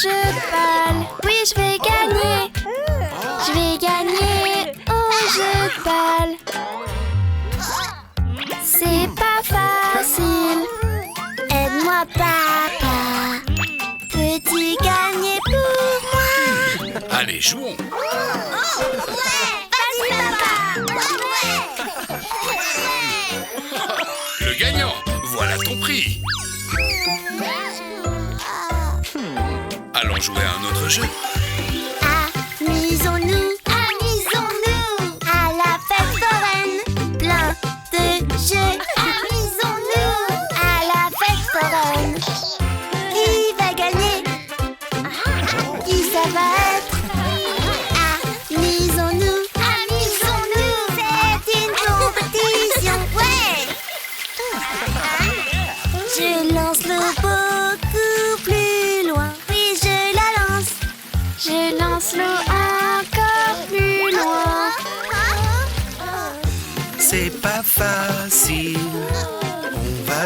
jeu de balle. Oui, je vais gagner. Je vais gagner au jeu de balle. C'est pas facile. Aide-moi, papa. Peux-tu gagner pour moi? Allez, jouons. Vas-y, papa. Le gagnant, voilà ton prix. Allons jouer à un autre jeu. Amusons-nous, amusons-nous à la fête foraine. Plein de jeux. Amusons-nous à la fête foraine. Qui va gagner? Qui ça va être? Amusons-nous, amusons-nous. C'est une compétition, ouais. Je lance l'eau beaucoup plus loin. Oui, je la lance. Je lance l'eau encore plus loin. C'est pas facile. On va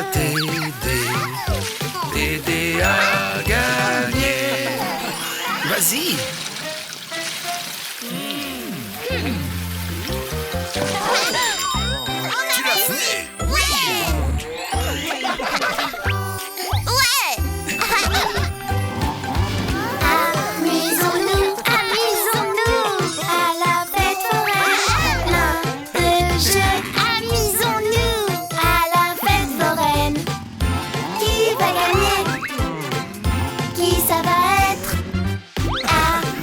t'aider à gagner. Vas-y. Tu l'as fait. Amusons-nous, amusons-nous à la fête foraine. Plein de jeux. Amusons-nous à la fête foraine. Qui va gagner? Qui ça va être?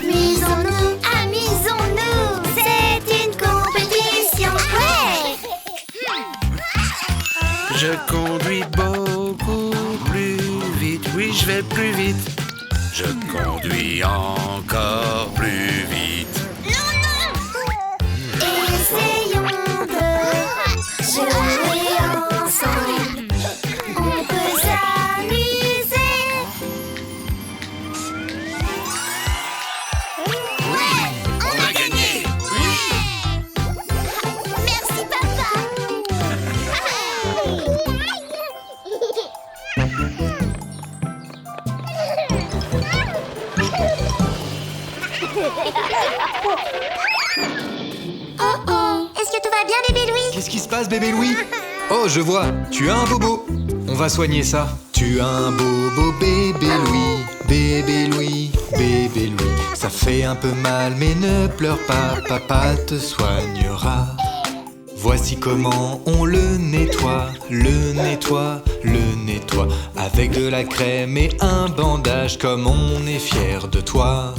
Amusons-nous, amusons-nous. C'est une compétition, ouais. Je conduis beaucoup plus vite. Oui, je vais plus vite. Je conduis encore plus vite. Essayons de jouer ensemble. On peut s'amuser. On a gagné. Merci, papa. Oh oh, est-ce que tout va bien, bébé Louis? Qu'est-ce qui se passe, bébé Louis? Oh, je vois, tu as un bobo. On va soigner ça. Tu as un bobo, bébé Louis. Bébé Louis, bébé Louis. Ça fait un peu mal, mais ne pleure pas, papa te soignera. Voici comment on le nettoie, le nettoie, le nettoie. Avec de la crème et un bandage, comme on est fier de toi.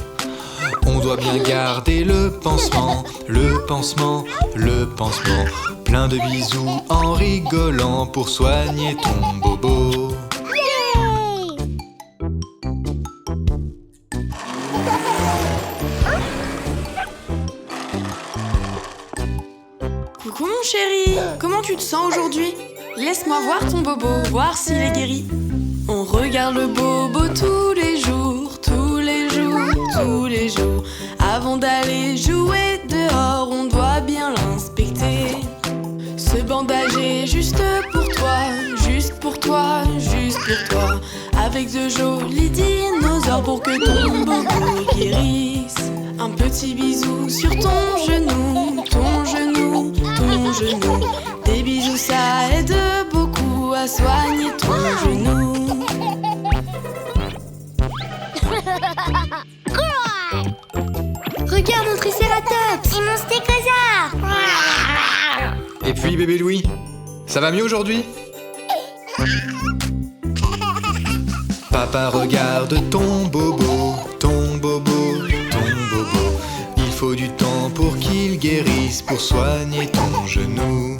On doit bien garder le pansement, le pansement, le pansement. Plein de bisous en rigolant pour soigner ton bobo. Coucou mon chéri, comment tu te sens aujourd'hui? Laisse-moi voir ton bobo, voir s'il est guéri. On regarde le bobo tous les jours, tous les jours, tous les jours. Avant d'aller jouer dehors, on doit bien l'inspecter. Ce bandage est juste pour toi, juste pour toi, juste pour toi. Avec de jolis dinosaures pour que ton bobo guérisse. Un petit bisou sur ton genou, ton genou, ton genou. Des bisous ça aide beaucoup à soigner ton genou. Regarde mon tricératops et mon stégosaure. Et puis, bébé Louis, ça va mieux aujourd'hui? Papa regarde ton bobo, ton bobo, ton bobo. Il faut du temps pour qu'il guérisse, pour soigner ton genou.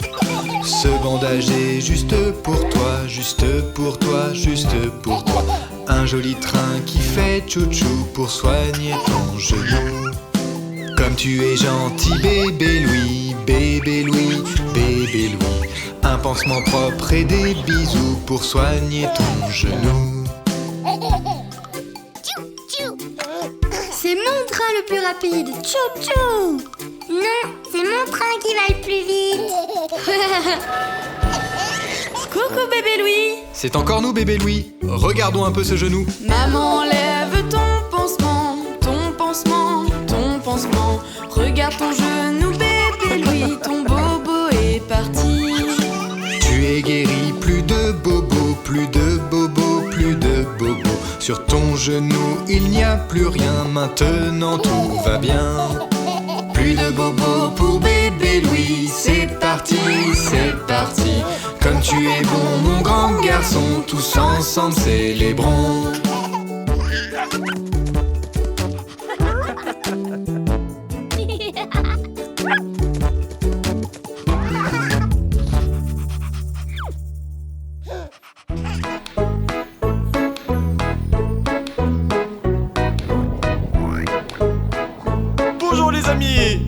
Ce bandage est juste pour toi, juste pour toi, juste pour toi. Un joli train qui fait chouchou pour soigner ton genou. Comme tu es gentil, bébé Louis, bébé Louis, bébé Louis. Un pansement propre et des bisous pour soigner ton genou. C'est mon train le plus rapide. Tchou tchou. Non, c'est mon train qui va le plus vite. Coucou bébé Louis. C'est encore nous, bébé Louis. Regardons un peu ce genou. Maman lève ton pansement, ton pansement. Regarde ton genou, bébé Louis, ton bobo est parti. Tu es guéri, plus de bobo, plus de bobo, plus de bobo. Sur ton genou, il n'y a plus rien, maintenant tout va bien. Plus de bobo pour bébé Louis, c'est parti, c'est parti. Comme tu es bon, mon grand garçon, tous ensemble célébrons. Bonjour les amis,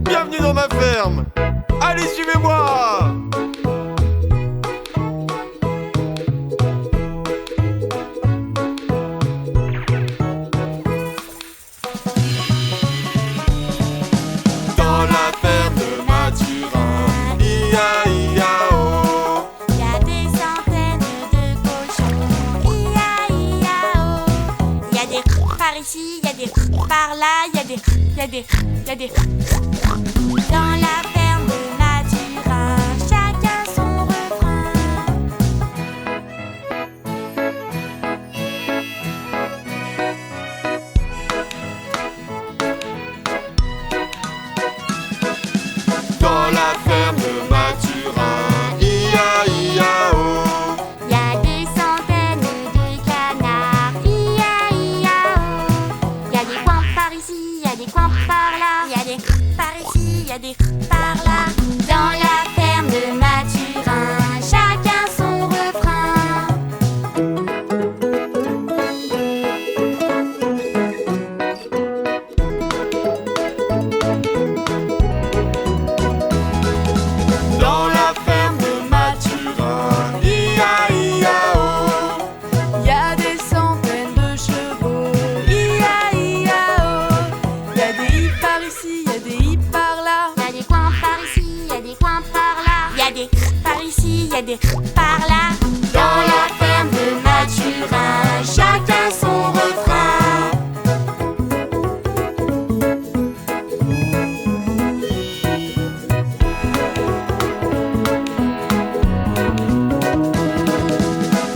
bienvenue dans ma ferme. Allez, suivez-moi. Dans la ferme de Mathurin, I-A-I-A-O. Il y a des centaines de cochons, I-A-I-A-O. Il y a des par ici, il y a des par là, il y a des. Dans la ferme de Mathurin, chacun son refrain. Dans la ferme de Mathurin, I-A-I-A-O. Il y a des centaines de canards, I-A-I-A-O. Il y a des coins par ici, il y a des coins par là. Il y a des par ici, il y a des par là. Dans la ferme de Mathurin, chacun son refrain. Dans la ferme de Mathurin, I-A-I-A-O. Il y a des centaines de chevaux, I-A-I-A-O. Il y a des hippes par ici, il y a des hippes par là. Il y a des coins par ici, il y a des coins par là. Il y a des par ici, il y a des par là. Dans la ferme de Mathurin, chacun son refrain.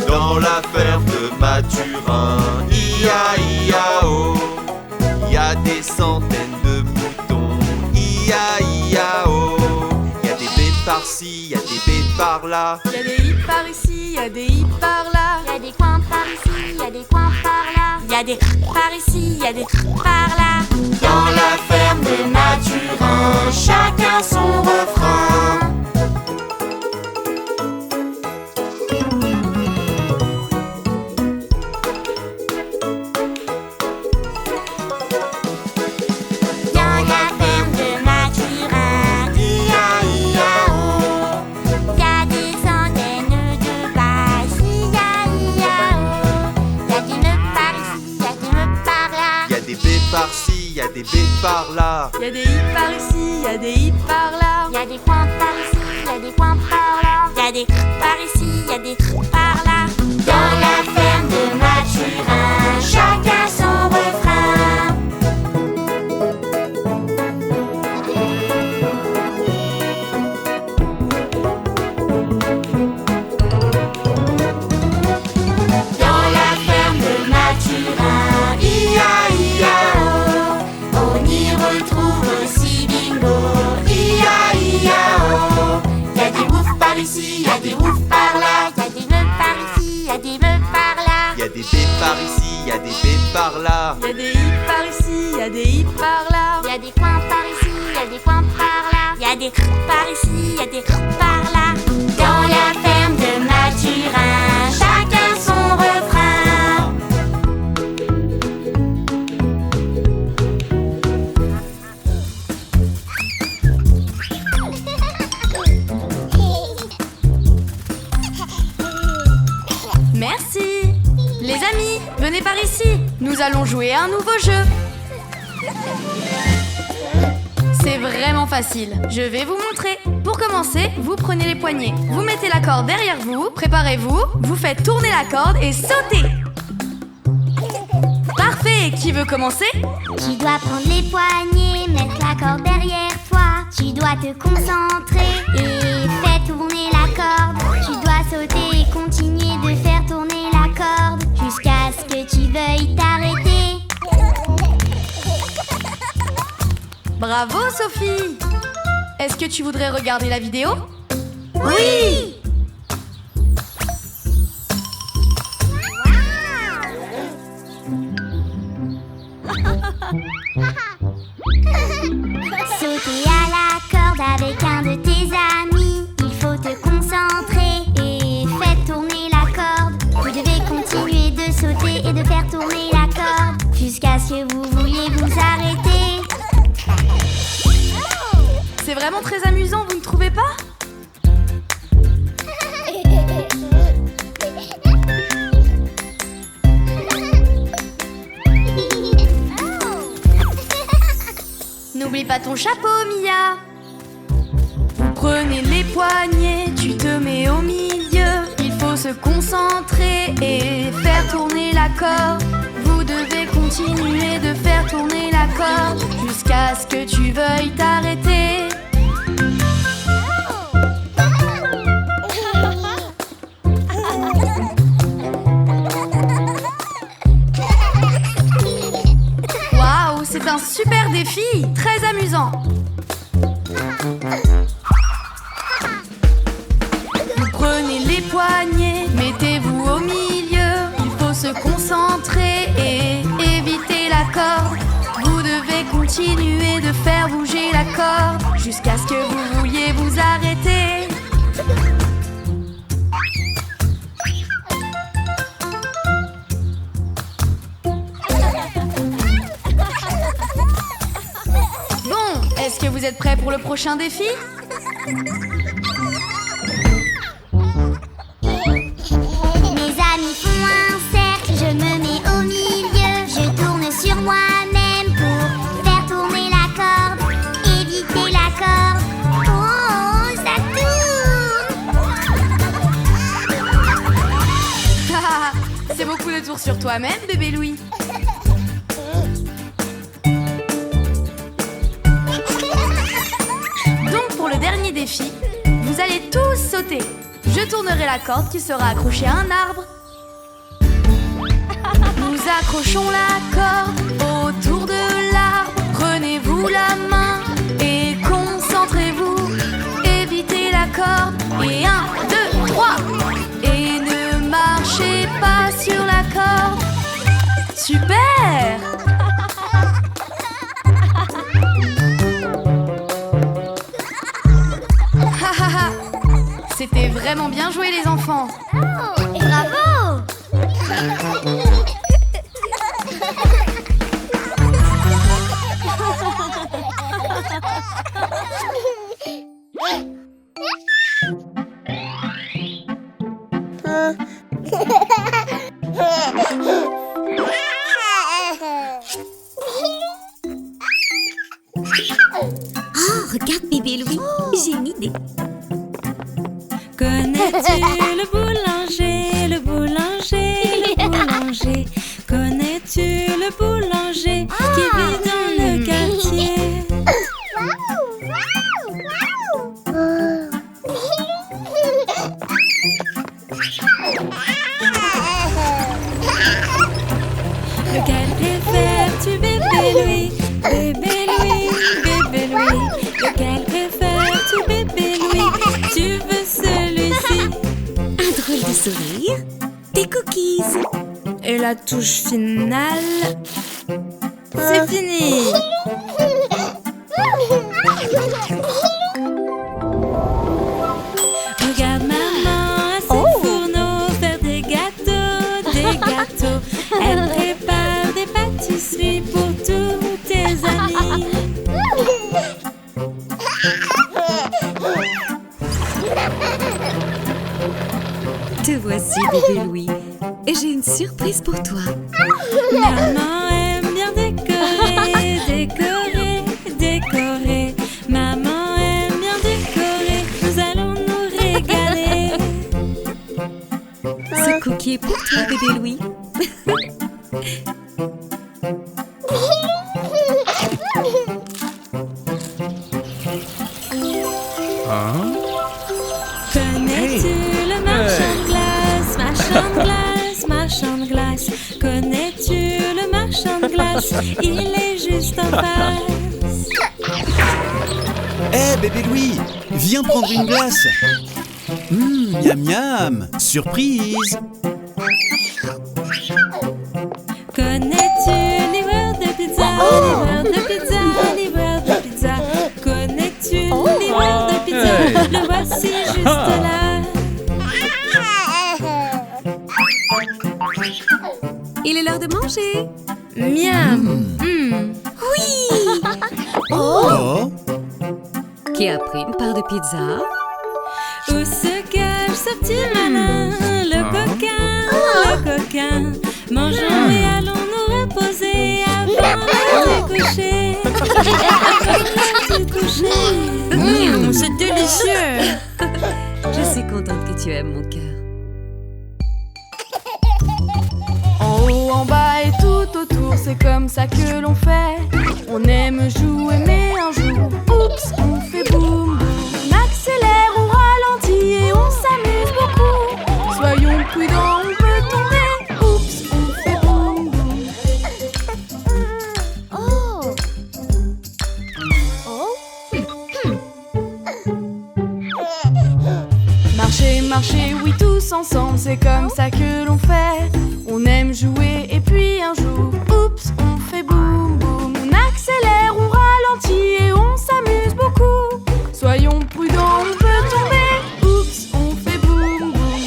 Dans la ferme de Mathurin, I-A-I-A-O. Il y a des centaines de moutons, I-A-I-A-O. Il y a des bêtes par-ci, il y a des bêtes par-là. Il y a des hippes par ici, il y a des hippes par là. Il y a des coins par ici, il y a des coins par là. Il y a des par ici, il y a des par là. Dans la ferme de Mathurin, chacun son refrain. Dans la ferme de Mathurin, I-A-I-A-O. Il y a des centaines de vaches, I-A-I-A-O. Il y a des meufs par ici, il y a des meufs par là. Il y a des bêtes par-ci, il y a des bêtes par-là. Il y a des hippes par ici, il y a des hippes par là. Il y a des coins par ici, il y a des coins par là. Il y a des par ici, il y a des par là. Dans la ferme de Mathurin, chacun son refrain. Dans la ferme de Mathurin, I-A-I-A-O. On y retrouve aussi Bingo, I-A-I-A-O. Il y a des bouffes par ici, il y a des bouffes par là. Il y a des meufs par ici, il y a des meufs par là. Il y a des bêtes par ici, il y a des bêtes par-là. Il y a des hippes par ici, il y a des hippes par là. Il y a des coins par ici, il y a des coins par là. Il y a des par ici, il y a des par là. Dans la ferme de Mathurin, chacun son refrain. Merci. Les amis, venez par ici. Nous allons jouer à un nouveau jeu. C'est vraiment facile. Je vais vous montrer. Pour commencer, vous prenez les poignets. Vous mettez la corde derrière vous. Préparez-vous. Vous faites tourner la corde et sautez. Parfait. qui veut commencer? Tu dois prendre les poignées, mettre la corde derrière toi. Tu dois te concentrer et faire tourner la corde. Tu dois sauter et continuer de faire tourner la corde jusqu'à ce que tu veuilles t'arrêter. Bravo Sophie! Est-ce que tu voudrais regarder la vidéo? Oui! Sauter à la corde avec un de tes amis. Il faut te concentrer et faire tourner la corde. Vous devez continuer de sauter et de faire tourner la corde jusqu'à ce que vous vouliez vous arrêter. C'est vraiment très amusant, vous ne trouvez pas? N'oublie pas ton chapeau, Mia. Vous prenez les poignets, tu te mets au milieu. Il faut se concentrer et faire tourner la corde. Vous devez continuer de faire tourner la corde jusqu'à ce que tu veuilles t'arrêter. Waouh, c'est un super défi, très amusant. Vous prenez les poignets, mettez-vous au milieu. Il faut se concentrer et éviter la corde. Vous devez continuer de faire bouger la corde jusqu'à ce que vous vouliez vous arrêter. Bon, est-ce que vous êtes prêts pour le prochain défi? Mes amis font un cercle, je me mets au milieu. Je tourne sur moi-même pour faire tourner la corde, éviter la corde. Oh, ça tourne! C'est beaucoup de tours sur toi-même, bébé Louis. Donc pour le dernier défi, vous allez tous sauter. Je tournerai la corde qui sera accrochée à un arbre. Nous accrochons la corde autour de l'arbre. Prenez-vous la main et concentrez-vous. Évitez la corde. Et 1, 2, 3. Et ne marchez pas sur la corde. Super! C'était vraiment bien joué les enfants. Bravo! Oh, regarde bébé Louis, j'ai une idée. Connais-tu le boulanger, le boulanger, le boulanger? Connais-tu le boulanger qui vit dans le quartier? Lequel préfères-tu, bébé Louis? Bébé Louis, bébé Louis. Lequel préfères-tu, bébé Louis? Tu veux celui-ci? Un drôle de sourire, des cookies. Et la touche finale, c'est fini. Regarde maman à ses fourneaux faire des gâteaux, des gâteaux. Elle prépare des pâtisseries pour tous tes amis. Te voici bébé Louis. Et j'ai une surprise pour toi. Maman aime bien décorer, décorer, décorer. Maman aime bien décorer, nous allons nous régaler. Ce cookie est pour toi bébé Louis. Connais-tu le marchand de glace, marchand de glace, marchand de glace? Connais-tu le marchand de glace? Il est juste en face. Hé, bébé Louis, viens prendre une glace. Miam miam, surprise. Connais-tu livreur de pizza, livreur de pizza, livreur de pizza? Connais-tu livreur de pizza? Le voici juste là. Il est l'heure de manger. Miam. Oh, Qui a pris une part de pizza? Où se cache ce petit malin, le coquin? Mangeons et allons nous reposer avant l'heure du coucher. Avant l'heure du coucher. C'est délicieux. Je suis contente que tu aimes mon cœur. En haut, en bas et tout autour, c'est comme ça que l'on fait. On aime jouer, mais un jour, oups, on fait boum boum. On accélère, on ralentit et on s'amuse beaucoup. Soyons prudents, on peut tomber. Oups, on fait boum boum. Marcher, marcher, oui, tous ensemble, c'est comme ça que l'on fait. On aime jouer et puis un jour, oups, on fait boum boum. On accélère, on ralentit et on s'amuse beaucoup. Soyons prudents, on peut tomber. Oups, on fait boum boum.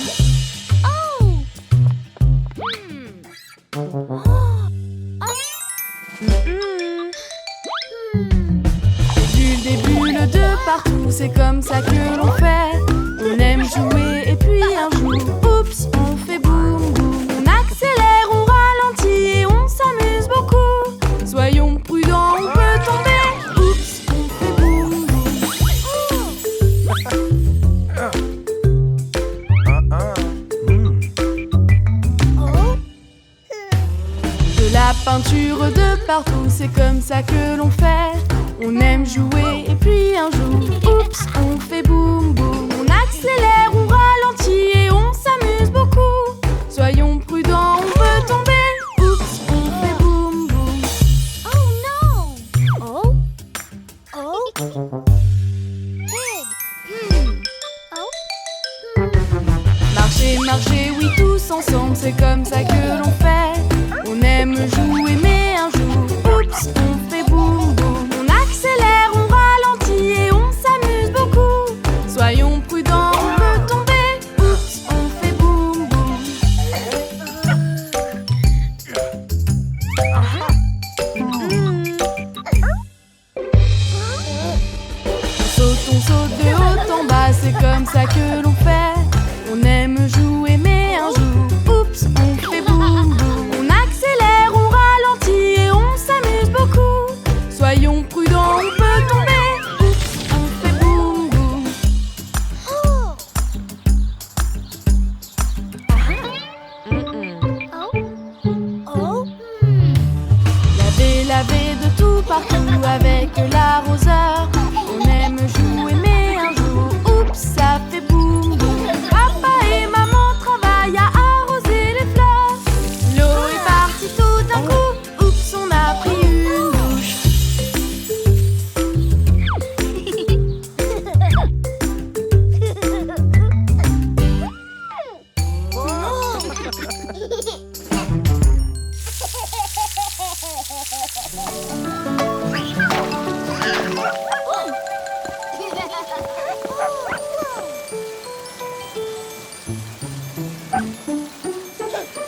Des bulles de partout, c'est comme ça que l'on fait. On aime jouer et puis un jour, oups, on fait boum boum. On accélère, on ralentit et on s'amuse beaucoup. Soyons prudents, on peut tomber. Oups, on fait boum boum. De la peinture de partout, c'est comme ça que l'on fait. On aime jouer et puis un jour, oups, on fait boum boum. On accélère, on ralentit et on s'amuse beaucoup. Soyons prudents, on peut tomber. Oups, on fait boum boum. Oh non. Marcher, marcher, oui, tous ensemble, c'est comme ça que l'on fait. On aime jouer, mais un jour, oups, on fait boum boum. On accélère, on ralentit et on s'amuse beaucoup. Soyons prudents, on peut tomber. Oups, on fait boum boum. On saute de haut en bas, c'est comme ça que l'on fait. On aime jouer, mais un jour, oups, on fait boum boum. On accélère, on ralentit et on s'amuse beaucoup. Soyons prudents, on peut tomber. Oups, on fait boum boum. Laver, laver de tout partout avec l'arroseur. On aime jouer, mais un jour, oups, ça fait boum boum. Papa et maman travaillent à arroser les fleurs. L'eau est partie tout d'un coup, oups, on a pris une douche.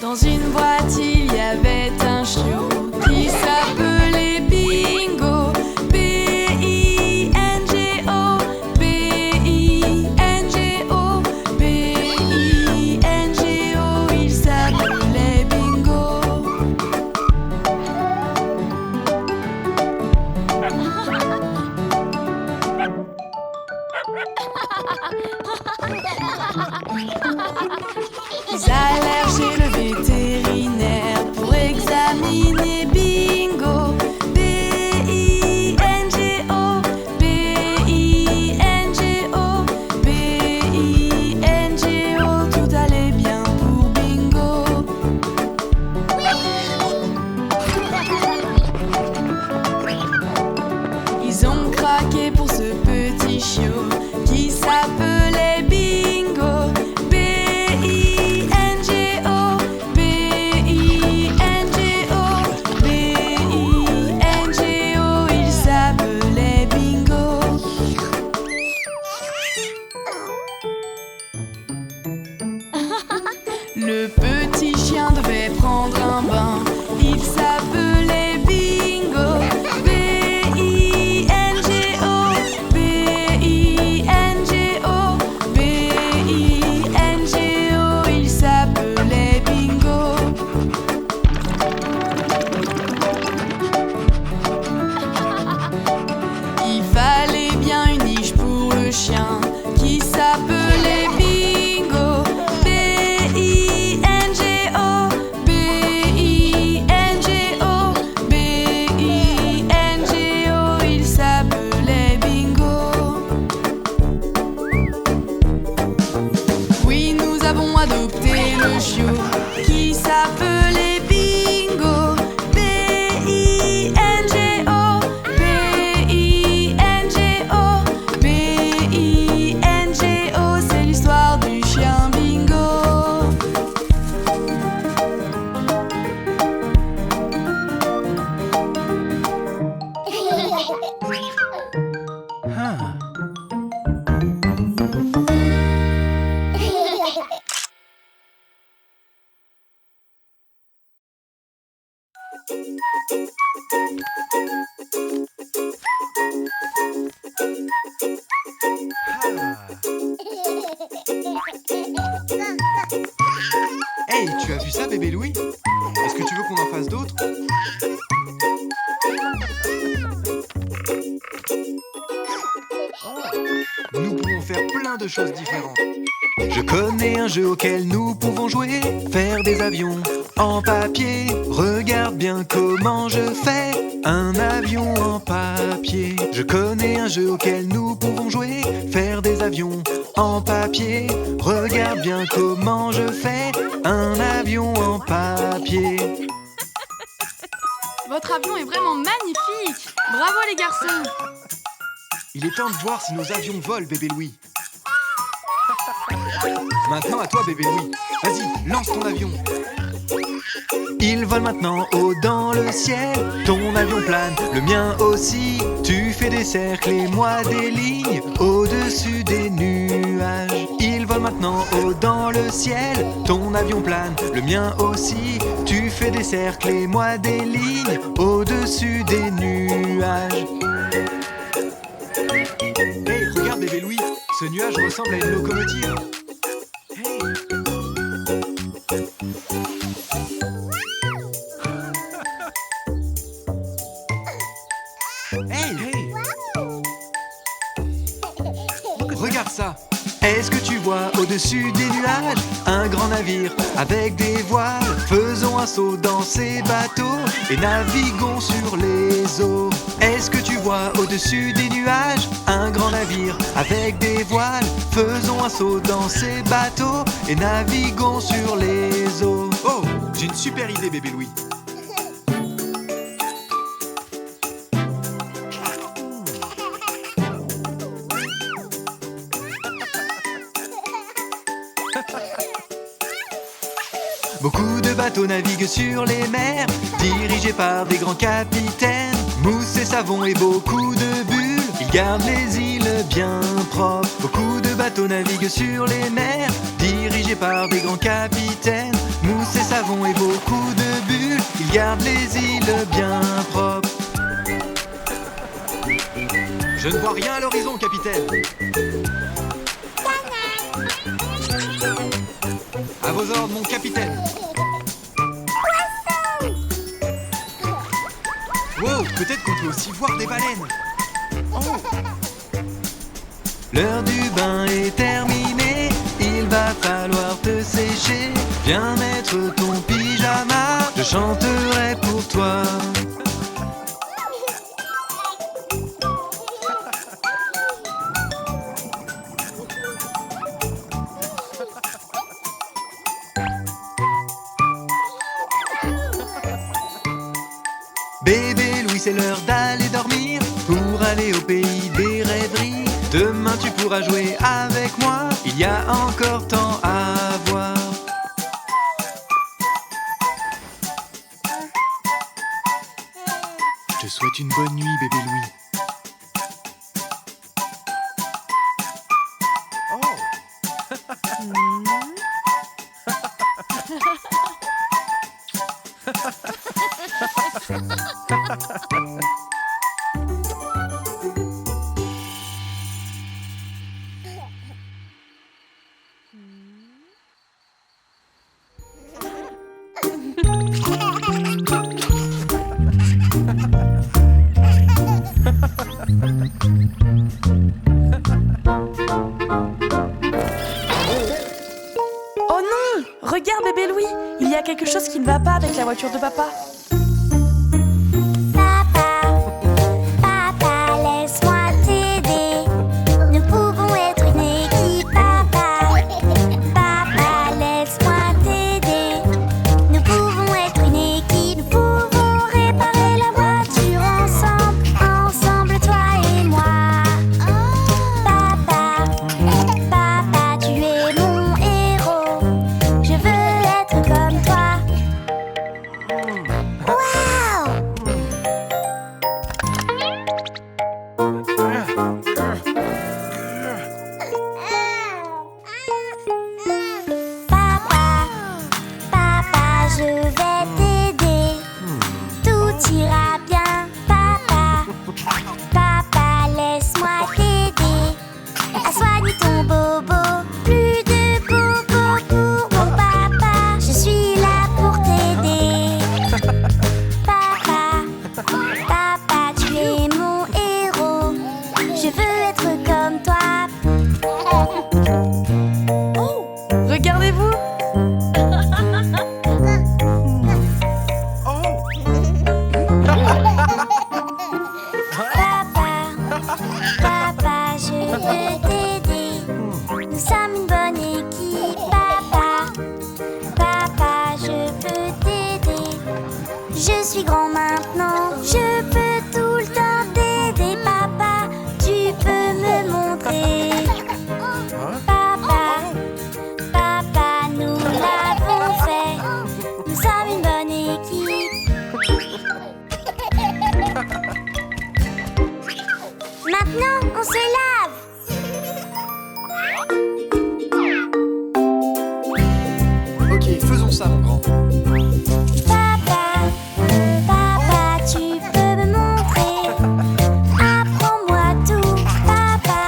Dans une boîte, il y avait un chiot qui s'appelait Bingo. B-I-N-G-O, B-I-N-G-O, B-I-N-G-O, il s'appelait Bingo. Ils allèrent chez le vétérinaire. Le petit chien devait prendre un bain. Il s'appelait Bingo. B-I-N-G-O, B-I-N-G-O, B-I-N-G-O. Il s'appelait Bingo. Il fallait bien une niche pour le chien qui s'appelait Bingo. B-I-N-G-O, B-I-N-G-O, B-I-N-G-O. Il s'appelait Bingo. Oui, nous avons adopté le chiot qui s'appelait Bingo. B-I-N-G-O, B-I-N-G-O, B-I-N-G-O. C'est l'histoire du chien Bingo. Hey, tu as vu ça, bébé Louis? Est-ce que tu veux qu'on en fasse d'autres? Nous pouvons faire plein de choses différentes. Je connais un jeu auquel nous pouvons jouer. Faire des avions en papier. Regarde bien comment je fais un avion en papier. Je connais un jeu auquel nous pouvons jouer. Faire des avions en papier. Regarde bien comment je fais un avion en papier. Votre avion est vraiment magnifique. Bravo les garçons. Il est temps de voir si nos avions volent, bébé Louis. Maintenant à toi, bébé Louis. Vas-y, lance ton avion. Il vole maintenant haut dans le ciel. Ton avion plane, le mien aussi. Tu fais des cercles et moi des lignes au-dessus des nuages. Il vole maintenant haut dans le ciel. Ton avion plane, le mien aussi. Tu fais des cercles et moi des lignes au-dessus des nuages. Hey, regarde bébé Louis, ce nuage ressemble à une locomotive. Hey. Hey, hey. Regarde ça. Est-ce que tu vois au-dessus des nuages un grand navire avec des voiles? Faisons un saut dans ces bateaux et naviguons sur les eaux. Est-ce que tu vois au-dessus des nuages un grand navire avec des voiles? Faisons un saut dans ces bateaux et naviguons sur les eaux. Oh, j'ai une super idée, bébé Louis. Beaucoup de bateaux naviguent sur les mers, dirigés par des grands capitaines. Mousse et savon et beaucoup de bulles, ils gardent les îles bien propres. Beaucoup de bateaux naviguent sur les mers, dirigés par des grands capitaines. Mousse et savon et beaucoup de bulles, ils gardent les îles bien propres. Je ne vois rien à l'horizon, capitaine. À vos ordres, mon capitaine. Wow, peut-être qu'on peut aussi voir des baleines. Oh. L'heure du bain est terminée, il va falloir te sécher. Viens mettre ton pyjama, je chanterai pour toi. Bébé Louis, c'est l'heure d'aller dormir pour aller au pays des rêveries. Demain tu pourras jouer avec moi, il y a encore temps à voir. Je te souhaite une bonne nuit, bébé Louis. Oh non! Regarde bébé Louis, il y a quelque chose qui ne va pas avec la voiture de papa. Papa, laisse-moi t'aider. Nous pouvons être une équipe, papa. Papa, laisse-moi t'aider. Nous pouvons être une équipe. Nous pouvons réparer la voiture ensemble, ensemble, toi et moi. Papa, papa, tu es mon héros. Je veux être comme toi. Waouh! Papa, je vais t'aider. Tout ira bien, papa. Papa, laisse-moi t'aider à soigner ton bobo. Plus de bobo pour mon papa. Je suis là pour t'aider. Papa, papa, tu es mon héros. Je veux être comme toi. Regardez-vous! Papa, je veux t'aider. Nous sommes une bonne équipe, papa. Papa, je veux t'aider. Je suis grand maintenant, je peux tout le temps t'aider, papa. Tu peux me montrer. Papa, papa, nous l'avons fait. Nous sommes une bonne équipe. Maintenant, on se lave. Ok, faisons ça, mon grand. Papa, papa, tu peux me montrer. Apprends-moi tout, papa.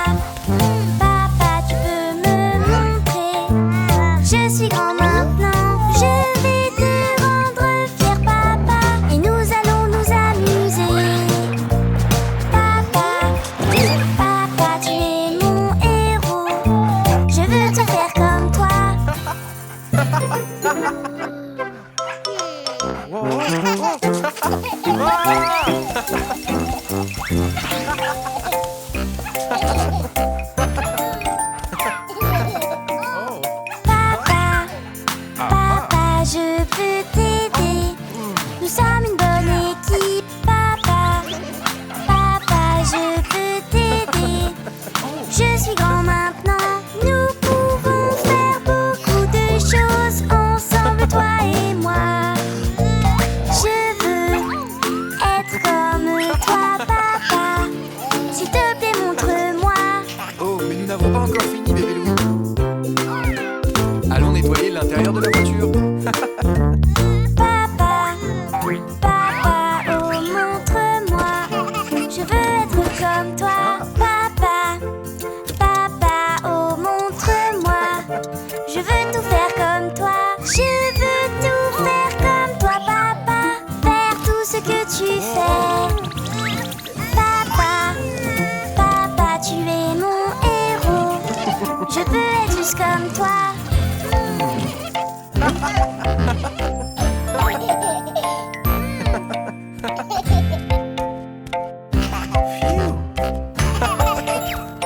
Papa, tu peux me montrer. Je suis grand maintenant, je vais te rendre fier, papa. Et nous allons nous amuser. Papa, papa, tu es mon héros. Je veux te faire comme toi. Papa, papa, je peux t'aider. Nous sommes une bonne équipe, papa. Papa, je peux t'aider. Je suis grand maintenant. Nous pouvons faire beaucoup de choses ensemble, toi et moi. Je veux être comme toi, papa. S'il te plaît, montre-moi. Oh, mais nous n'avons pas encore fini, bébé Louis. Allons nettoyer l'intérieur de la voiture. Papa, papa, oh montre-moi. Je veux être comme toi, papa. Papa, oh montre-moi. Je veux tout faire comme toi. Je veux tout faire comme toi, papa. Faire tout ce que tu fais. Papa, papa, tu es mon héros. Je veux être juste comme toi.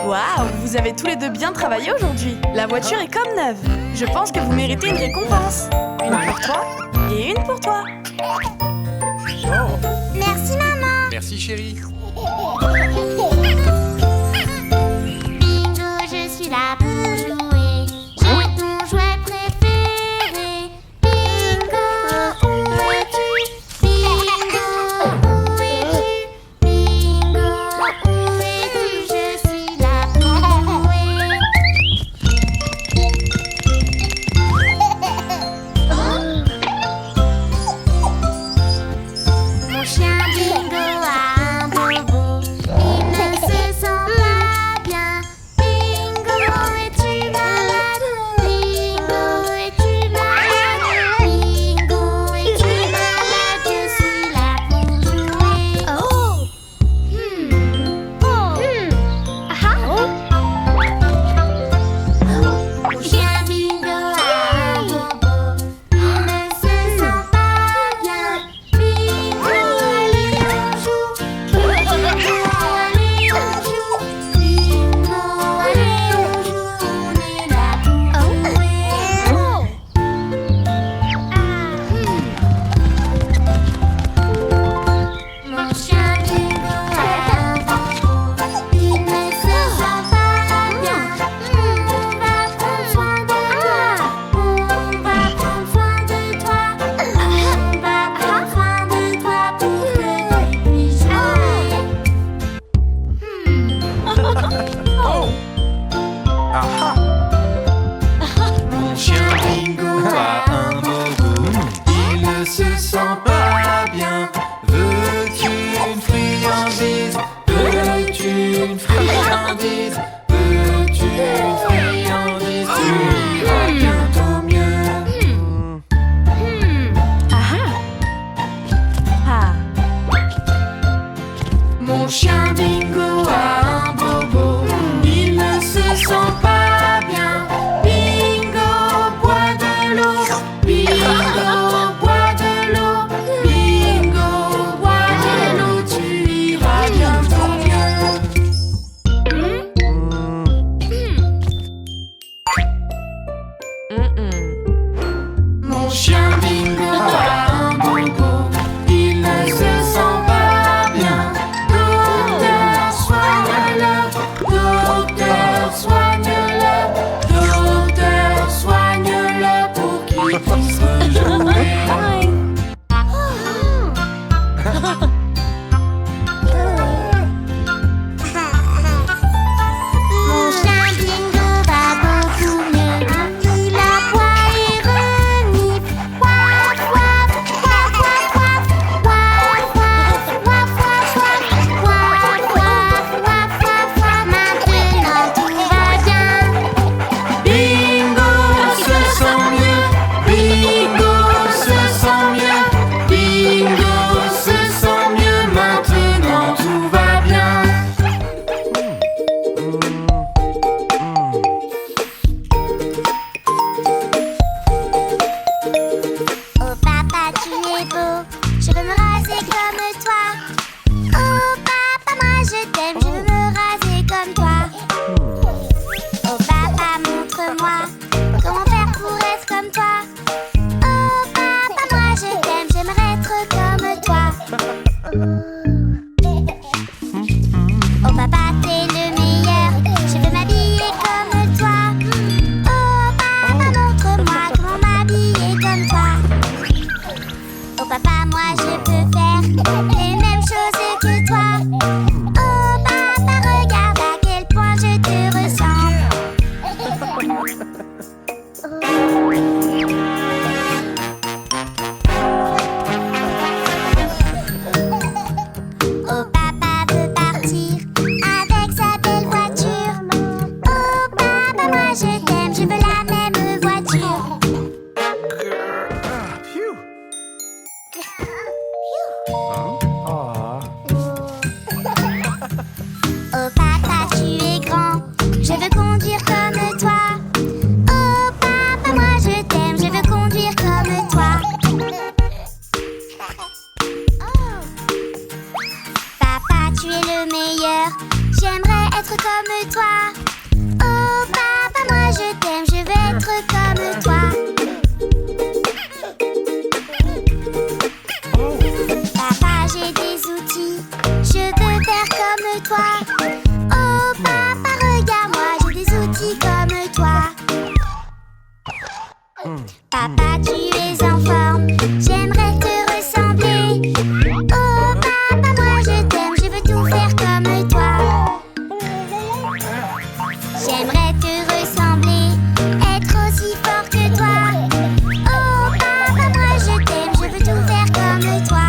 Waouh, vous avez tous les deux bien travaillé aujourd'hui. La voiture est comme neuve. Je pense que vous méritez une récompense. Une pour toi et une pour toi. Merci, maman. Merci, chérie. Bingo, je suis là pour jouer. J'ai ton jouet préféré. Bingo, où es-tu? Bingo, où es-tu? Bingo, où es-tu? Je suis là pour jouer. Mon chien Bingo va beaucoup mieux. Il aboie et renifle. Waf, waf, waf, waf, waf. Waf, waf, waf, waf, waf. Waf, waf, waf, waf, waf. Maintenant tout va bien. Bingo se sent mieux. Bingo se sent mieux. Bingo se sent mieux. Maintenant tout va bien. Oh papa, tu es beau, je veux me raser comme toi. Oh papa, moi je t'aime, je veux me raser comme toi. Oh papa, montre-moi comment faire pour être comme toi. Oh papa, moi je t'aime, j'aimerais être comme toi. Oh papa, t'es le meilleur, je veux m'habiller comme toi. Oh papa, montre-moi comment m'habiller comme toi. Oh papa, moi je peux faire les mêmes choses que toi. Oh papa, regarde à quel point je te ressemble. Oh papa veut partir avec sa belle voiture. Oh papa, moi je t'aime, je veux la même voiture. Oh papa, tu es grand, je veux conduire comme toi. Oh papa, moi je t'aime, je veux conduire comme toi. Papa, tu es le meilleur, j'aimerais être comme toi. Oh papa, moi je t'aime, je veux être comme toi. Papa, j'ai des outils, je veux faire comme toi. Oh papa, regarde-moi, j'ai des outils comme toi. Papa, tu es en forme, j'aimerais te ressembler. Oh papa, moi je t'aime, je veux tout faire comme toi. J'aimerais te ressembler, être aussi fort que toi. Oh papa, moi je t'aime, je veux tout faire comme toi.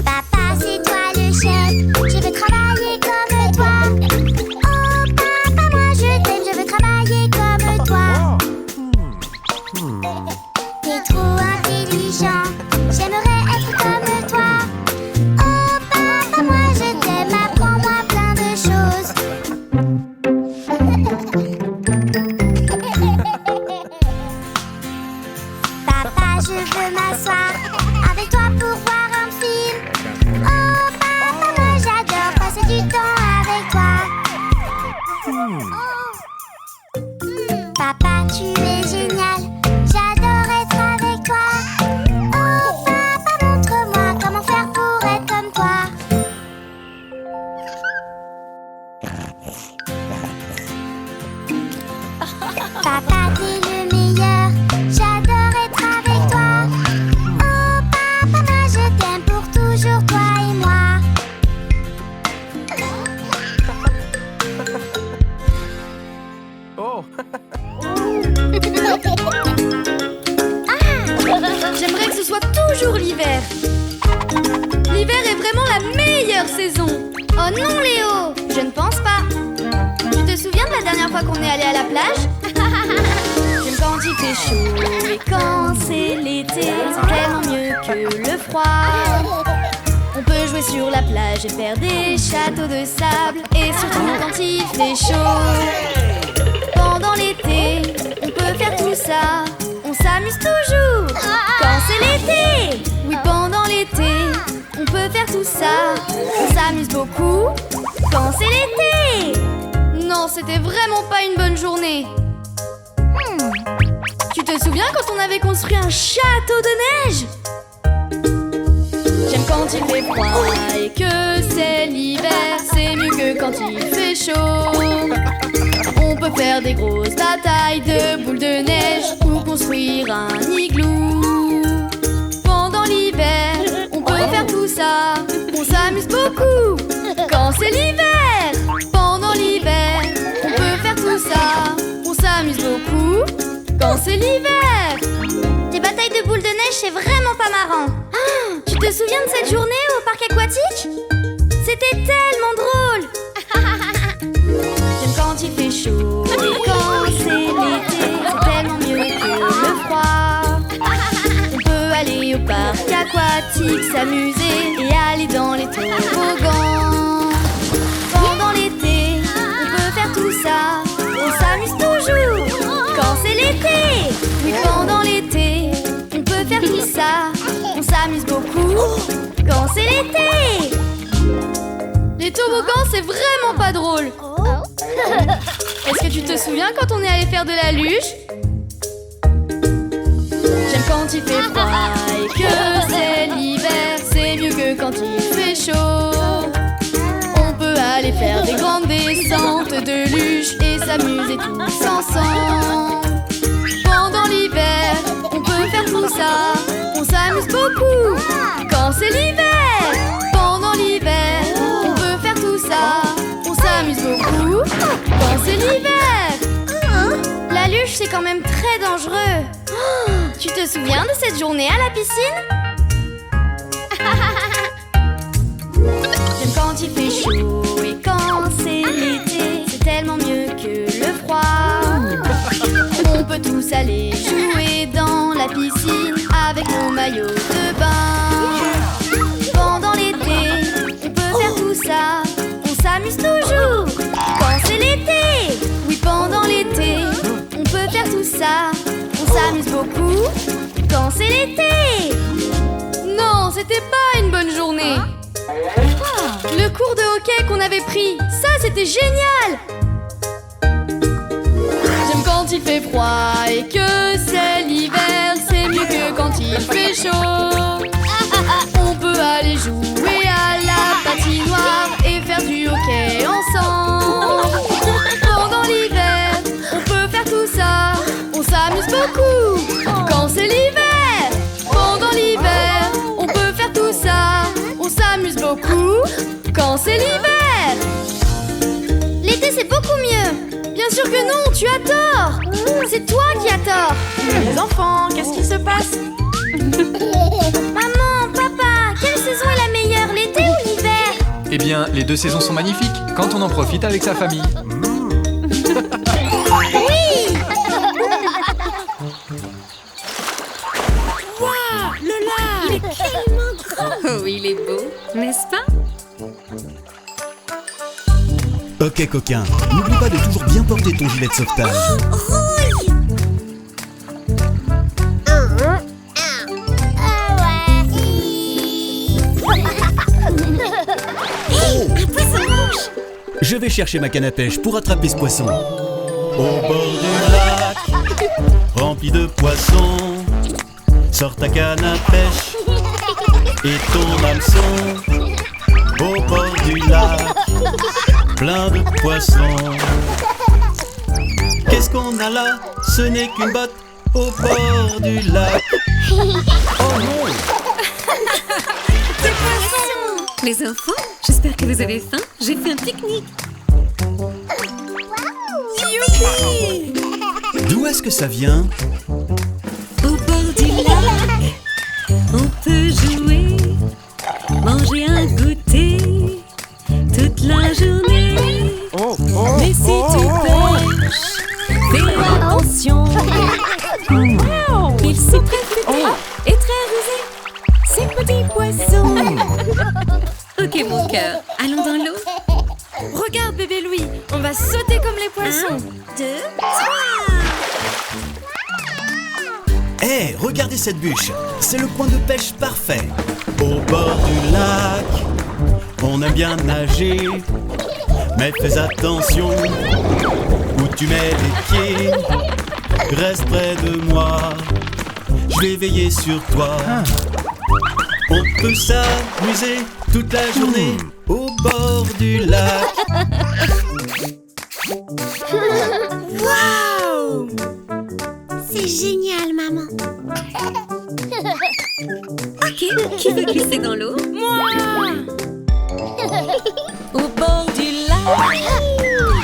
Papa, c'est toi le chef, je veux travailler comme toi. Oh papa, moi je t'aime, je veux travailler comme toi. T'es trop intelligent, j'aimerais être comme toi. Oh papa, moi je t'aime, apprends-moi plein de choses. Papa, je veux m'asseoir avec toi pour voir un film. Oh papa, moi j'adore passer du temps avec toi. Papa, tu es génial, j'adore être avec toi. Oh papa, montre-moi comment faire pour être comme toi. Papa, t'es le meilleur, j'adore être avec toi. Oh papa, moi je t'aime pour toujours, toi et moi. J'aimerais que ce soit toujours l'hiver. L'hiver est vraiment la meilleure saison. Oh non Léo, je ne pense pas. Tu te souviens de la dernière fois qu'on est allé à la plage? J'aime quand il fait chaud et quand c'est l'été. C'est tellement mieux que le froid. On peut jouer sur la plage et faire des châteaux de sable. Et surtout quand il fait chaud. Pendant l'été, on peut faire tout ça. On s'amuse toujours quand c'est l'été. Oui, pendant l'été, on peut faire tout ça. On s'amuse beaucoup quand c'est l'été. Non, c'était vraiment pas une bonne journée. Tu te souviens quand on avait construit un château de neige? J'aime quand il fait froid et que c'est l'hiver. C'est mieux que quand il fait chaud. On peut faire des grosses batailles de boules de neige ou construire un igloo. Pendant l'hiver, on peut faire tout ça. On s'amuse beaucoup quand c'est l'hiver. Pendant l'hiver, on peut faire tout ça. On s'amuse beaucoup quand c'est l'hiver. Les batailles de boules de neige, c'est vraiment pas marrant. Tu te souviens de cette journée au parc aquatique? C'était tellement drôle. J'aime quand il fait chaud et quand c'est l'été. C'est tellement mieux que le froid. On peut aller au parc aquatique, s'amuser et aller dans les toboggans. Pendant l'été, on peut faire tout ça. On s'amuse toujours quand c'est l'été. Oui, pendant l'été, on peut faire tout ça. On s'amuse beaucoup quand c'est l'été. Les toboggans, c'est vraiment pas drôle. Est-ce que tu te souviens quand on est allé faire de la luge? J'aime quand il fait froid et que c'est l'hiver. C'est mieux que quand il fait chaud. On peut aller faire des grandes descentes de luge et s'amuser tous ensemble. Pendant l'hiver, on peut faire tout ça. On s'amuse beaucoup quand c'est l'hiver. Pendant l'hiver, on peut faire tout ça. On s'amuse beaucoup quand c'est l'hiver. La luge, c'est quand même très dangereux. Tu te souviens de cette journée à la piscine? J'aime quand il fait chaud et quand c'est l'été. C'est tellement mieux que le froid. On peut tous aller jouer dans la piscine avec nos maillots de bain. Pendant l'été, on peut faire tout ça. On s'amuse toujours quand c'est l'été. Oui, pendant l'été, on peut faire tout ça. On s'amuse beaucoup quand c'est l'été. Non, c'était pas une bonne journée. Le cours de hockey qu'on avait pris, ça c'était génial. J'aime quand il fait froid et que c'est l'hiver. C'est mieux que quand il fait chaud. On peut aller jouer à la patinoire et faire du hockey ensemble. Pendant l'hiver, on peut faire tout ça. On s'amuse beaucoup quand c'est l'hiver. Pendant l'hiver, on peut faire tout ça. On s'amuse beaucoup quand c'est l'hiver. L'été, c'est beaucoup mieux. Bien sûr que non, tu as tort. C'est toi qui as tort. Les enfants, qu'est-ce qui se passe? Maman, papa, quelle saison est la meilleure, l'été ou l'hiver? Eh bien, les deux saisons sont magnifiques, quand on en profite avec sa famille. Oui! Waouh, le lac! Il est tellement grand! Oh, il est beau, n'est-ce pas? Ok coquin, n'oublie pas de toujours bien porter ton gilet de sauvetage. Je vais chercher ma canne à pêche pour attraper ce poisson. Au bord du lac, rempli de poissons, sors ta canne à pêche et ton hameçon. Au bord du lac, plein de poissons. Qu'est-ce qu'on a là? Ce n'est qu'une botte au bord du lac. Oh non! Des poissons! Les enfants, j'espère que vous avez faim. J'ai fait un pique-nique. Youpi! D'où est-ce que ça vient? Au bord du lac, on peut jouer, manger un goûter toute la journée. Mais si tu pêches, fais attention. Ils sont très futés et très rusés, ces petits poissons. Ok mon cœur, allons dans l'eau. Regarde bébé Louis, on va sauter comme les poissons. 2, 3. Hé, regardez cette bûche. C'est le coin de pêche parfait. Au bord du lac, on aime bien nager. Mais fais attention où tu mets les pieds. Reste près de moi, je vais veiller sur toi. On peut s'amuser toute la journée au bord du lac. génial, maman. Ok, qui veut glisser dans l'eau? Moi! Au bord du lac,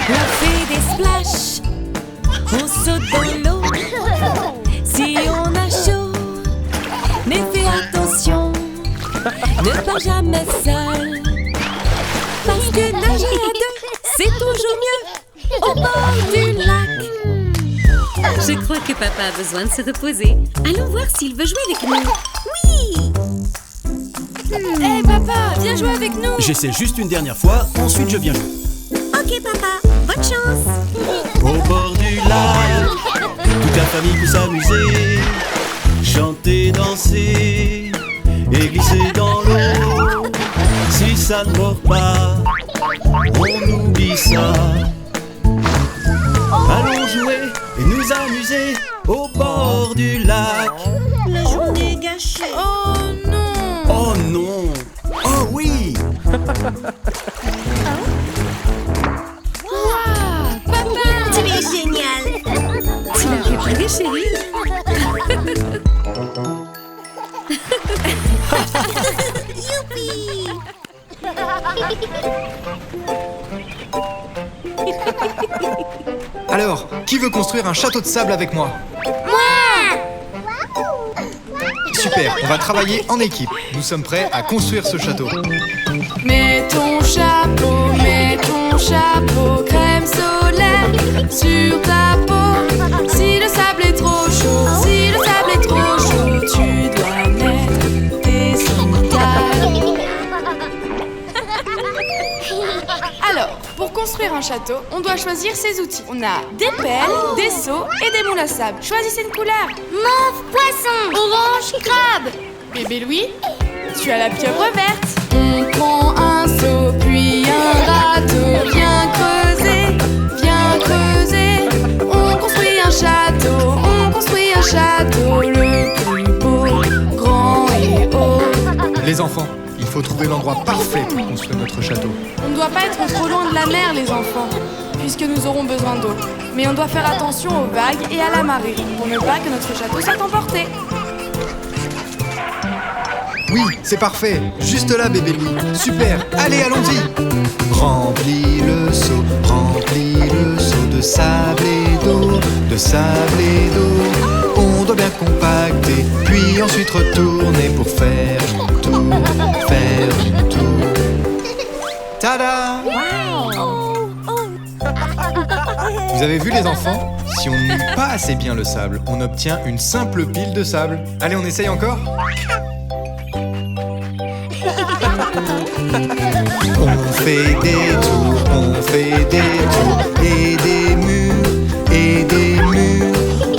on fait des splashs, on saute dans l'eau. Si on a chaud, mais fais attention, ne pars jamais seul. Parce que nager à deux, c'est toujours mieux au bord du lac. Je crois que papa a besoin de se reposer. Allons voir s'il veut jouer avec nous. Oui! Hé papa, viens jouer avec nous. J'essaie juste une dernière fois, ensuite je viens jouer. Ok papa, bonne chance. Au bord du lac, toute la famille peut s'amuser, chanter, danser et glisser dans l'eau. Si ça ne mord pas, on oublie ça. Allons jouer et nous amuser au bord du lac. La journée est gâchée. Oh non! Oh non! Oh oui! Waouh! Papa! Tu es génial. Tu l'as préparé, chérie? Youpi! Alors, qui veut construire un château de sable avec moi? Super, on va travailler en équipe. Nous sommes prêts à construire ce château. Mets ton chapeau, crème solaire sur ta peau. Si le sable est trop chaud, tu dois mettre des sandales. Alors, pour construire un château, on doit choisir ses outils. On a des pelles, des seaux et des moules à sable. Choisissez une couleur. Mauve poisson, orange crabe. Bébé Louis, tu as la pieuvre verte. On prend un seau, puis un râteau. Viens creuser. On construit un château, le plus beau, grand et haut. Les enfants, il faut trouver l'endroit parfait pour construire notre château. On ne doit pas être trop loin de la mer, les enfants, puisque nous aurons besoin d'eau. Mais on doit faire attention aux vagues et à la marée, pour ne pas que notre château soit emporté. Oui, c'est parfait. Juste là, bébé Louis. Super. Allez, allons-y. Remplis le seau de sable et d'eau, On doit bien compacter, puis ensuite retourner pour faire une tour. Tada! Vous avez vu les enfants? Si on ne mue pas assez bien le sable, on obtient une simple pile de sable. Allez, on essaye encore? On fait des tours et des murs.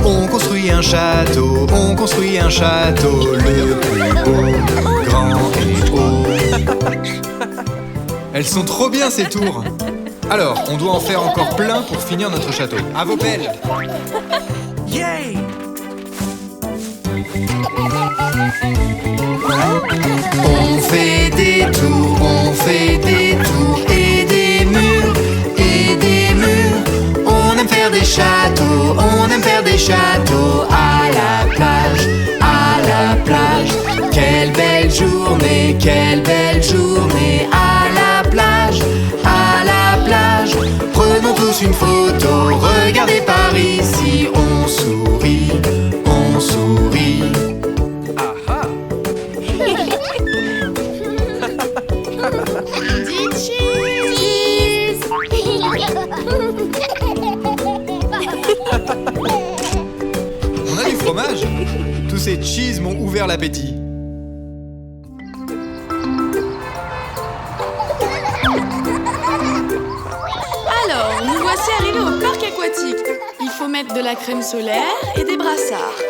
On construit un château, le plus beau, grand et haut. Elles sont trop bien ces tours. Alors, on doit en faire encore plein pour finir notre château. À vos pelles. Yay! On fait des tours et des murs. On aime faire des châteaux à la plage. Quelle belle journée à la plage. Prenons tous une photo, regardez par ici, on sourit. Dis cheese. On a du fromage? Tous ces cheese m'ont ouvert l'appétit. Alors, nous voici arrivés au parc aquatique. Il faut mettre de la crème solaire et des brassards.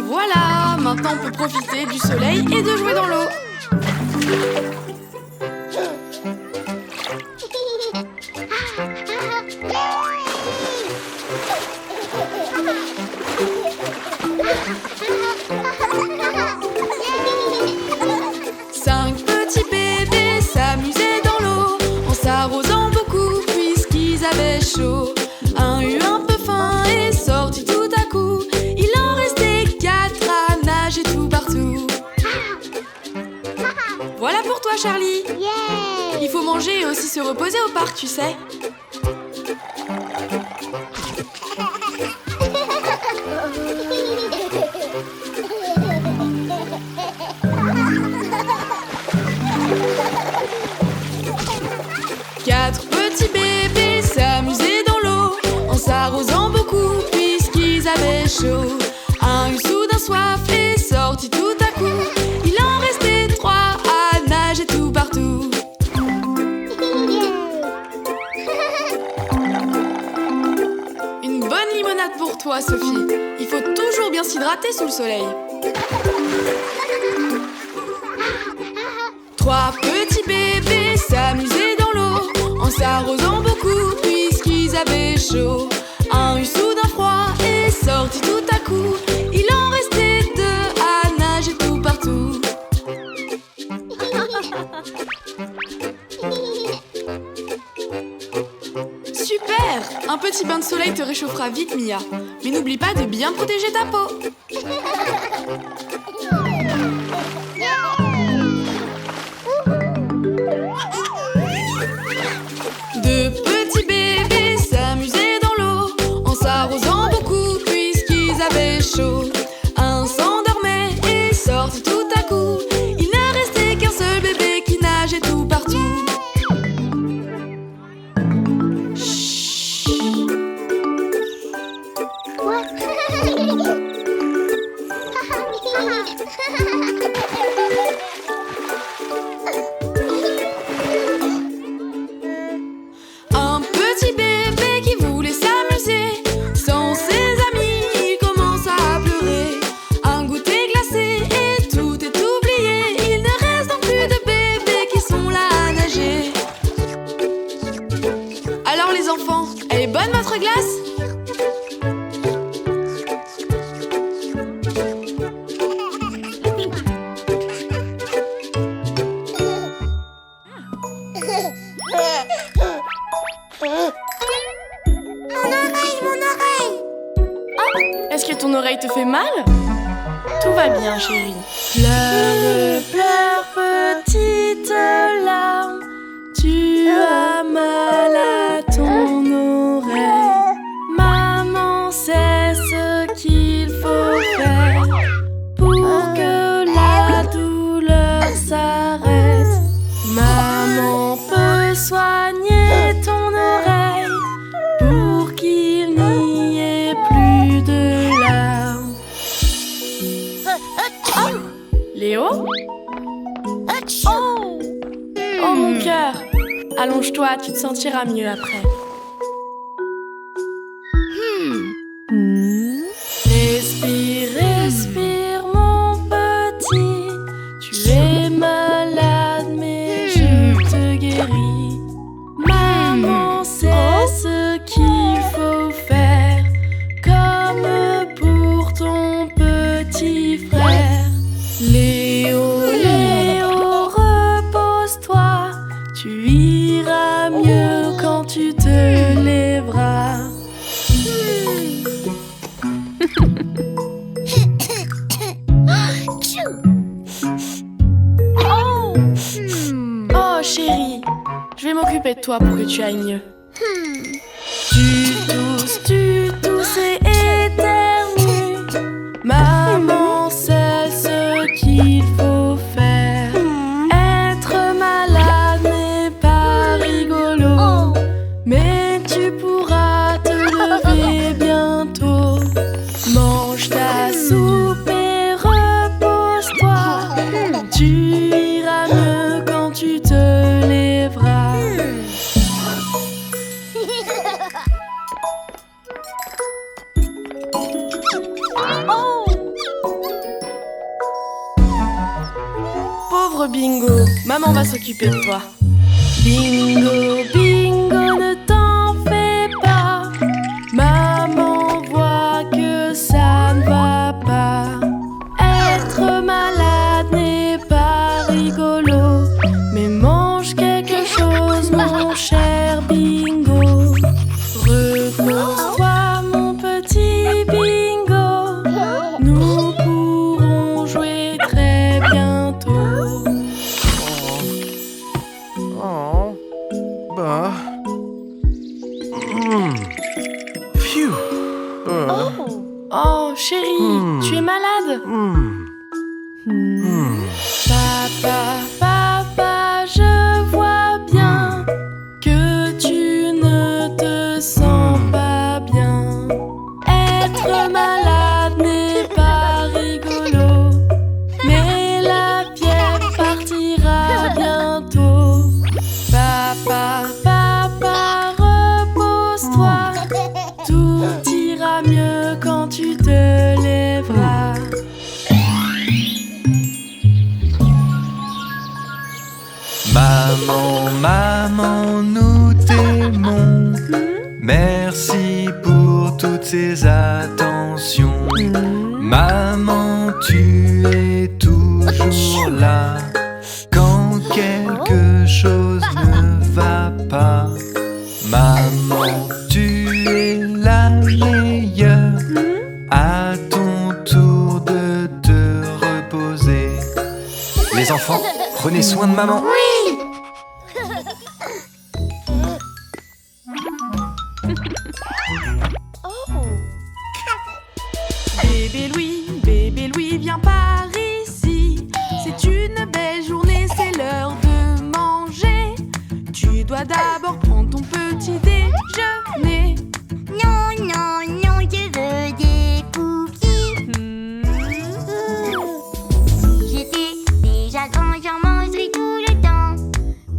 Voilà, maintenant on peut profiter du soleil et de jouer dans l'eau. Cinq petits bébés s'amusaient dans l'eau, en s'arrosant beaucoup puisqu'ils avaient chaud. Un eut un peu faim et sortit tout à coup. Il en restait Charlie. Il faut manger et aussi se reposer au parc, tu sais. Quatre petits bébés s'amusaient dans l'eau en s'arrosant beaucoup puisqu'ils avaient chaud. Un eut soudain soif et sortit tout à coup. Il en restait 3 à nager tout partout. Une bonne limonade pour toi, Sophie. Il faut toujours bien s'hydrater sous le soleil. 3 petits bébés s'amusaient dans l'eau en s'arrosant beaucoup puisqu'ils avaient chaud. Un eut soudain froid et sortit tout à coup. Il en restait 2 à nager tout partout. Super! Un petit bain de soleil te réchauffera vite, Mia. Mais n'oublie pas de bien protéger ta peau. Deux petits bébés s'amusaient dans l'eau en s'arrosant beaucoup puisqu'ils avaient chaud. Un s'endormait et sortit tout à coup. Il ne restait qu'un seul bébé qui nageait tout partout. Un petit bébé qui voulait s'amuser. Sans ses amis, il commence à pleurer. Un goûter glacé et tout est oublié. Il ne reste donc plus de bébés qui sont là à nager. Alors les enfants, elle est bonne votre glace ? Est-ce que ton oreille te fait mal ? Tout va bien, chérie. Pleure, pleure, petite larme. Tu as mal à ton oreille. Maman sait ce qu'il faut faire pour que la douleur s'arrête. Maman peut soigner ton oreille pour qu'il n'y ait plus de larmes. Léo ? Oh mon cœur! Allonge-toi, tu te sentiras mieux après. Respire, respire mon petit. Tu es malade mais je te guéris. Maman sait ce qu'il faut faire, comme pour ton petit frère. Léo, Léo, repose-toi. Tu iras mieux quand tu te lèveras. Oh chérie, je vais m'occuper de toi pour que tu ailles mieux. Tu tousses et éternues. Maman sait ce qu'il faut faire. Être malade n'est pas rigolo, mais tu pourras te lever bientôt. Mange ta soupe et repose-toi. Tu iras mieux quand tu te lèveras. Pauvre Bingo, maman va s'occuper de toi. Bingo, Bingo, ne t'en fais pas. Maman voit que ça ne va pas. Être malade n'est pas rigolo, mais mange quelque chose, mon cher Bingo. Repose-toi, mon petit Bingo. Nous pourrons jouer très bientôt. Oh, chérie, tu es malade? Papa, je vois bien que tu ne te sens pas bien. Être malade n'est pas rigolo, mais la fièvre partira bientôt. Papa, repose-toi, tout ira mieux quand tu te lèveras. Maman, nous t'aimons. Merci pour toutes ces attentions. Maman, tu es toujours là quand quelque chose ne va pas. Maman, tu es la meilleure. À ton tour de te reposer. Les enfants, prenez soin de maman. Bébé Louis, viens par ici. C'est une belle journée, c'est l'heure de manger. Tu dois d'abord prendre ton petit déjeuner. Non, je veux des cookies. Si j'étais déjà grand, j'en mangerais tout le temps.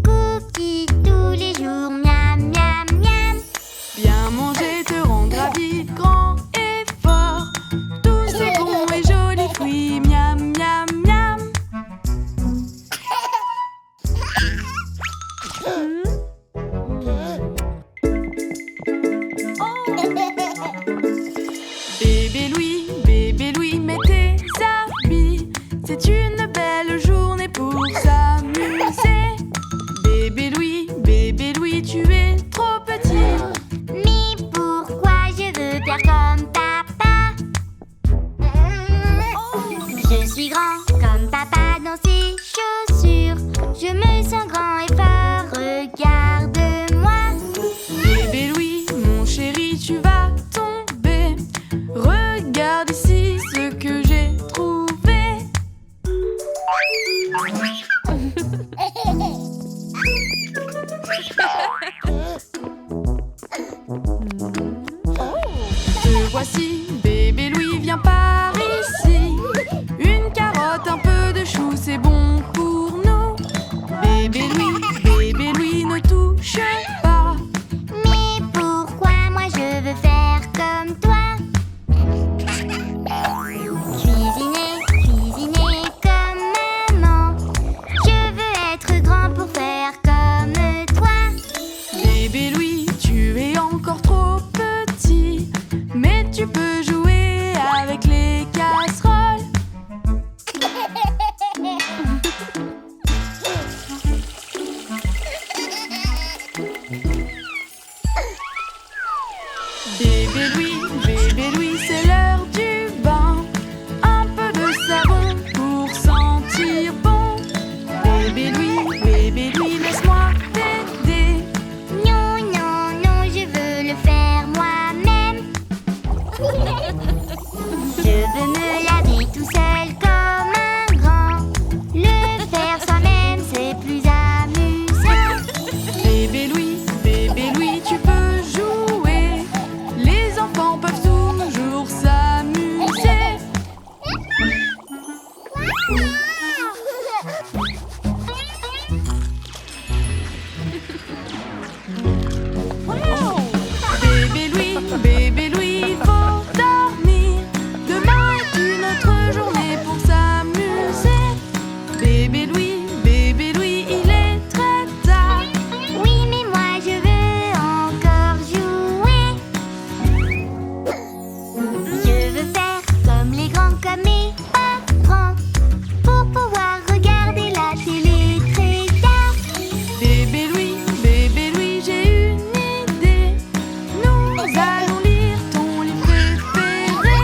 Cookies tous les jours, miam, miam, miam. Bien manger te rendra vite grand et fort. Tous ces bons et jolis fruits, miam, miam, miam. Bébé Louis, mets tes habits. C'est une belle journée pour s'amuser. Bébé Louis, tu es trop petit. Mais pourquoi je veux faire comme papa? Je suis grand comme papa dans ses chaussures. Je me sens grand et fort, regarde-moi. Bébé Louis, mon chéri, tu vas tomber. Regarde ici ce que j'ai trouvé. Te voici, bébé Louis, viens par ici. Une carotte, un peu de chou, c'est bon pour nous. Bébé Louis, ne touche pas. Mais pourquoi moi je veux faire comme toi? Cuisiner comme maman. Je veux être grand pour faire comme toi. Bébé Louis, tu es encore trop petit, mais tu peux jouer avec les casseroles. Bébé Louis, c'est l'heure du bain. Un peu de savon pour sentir bon. Bébé Louis, laisse-moi t'aider. Non, je veux le faire moi-même. Je veux me laver tout seul comme un grand. Le faire soi-même, c'est plus amusant. Bébé Louis, tu peux jouer. Les enfants peuvent toujours s'amuser. Bébé Louis, il faut dormir. Demain est une autre journée pour s'amuser. Bébé Louis, il est très tard. Oui, mais moi je veux encore jouer. Je veux faire comme les grands, comme mes parents, pour pouvoir regarder la télé très tard. Bébé Louis, j'ai une idée. Nous allons lire ton livre préféré.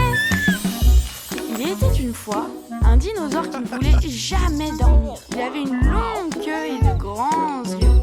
Il était une fois un dinosaure qui ne voulait jamais dormir. Il avait une longue queue et de grands yeux.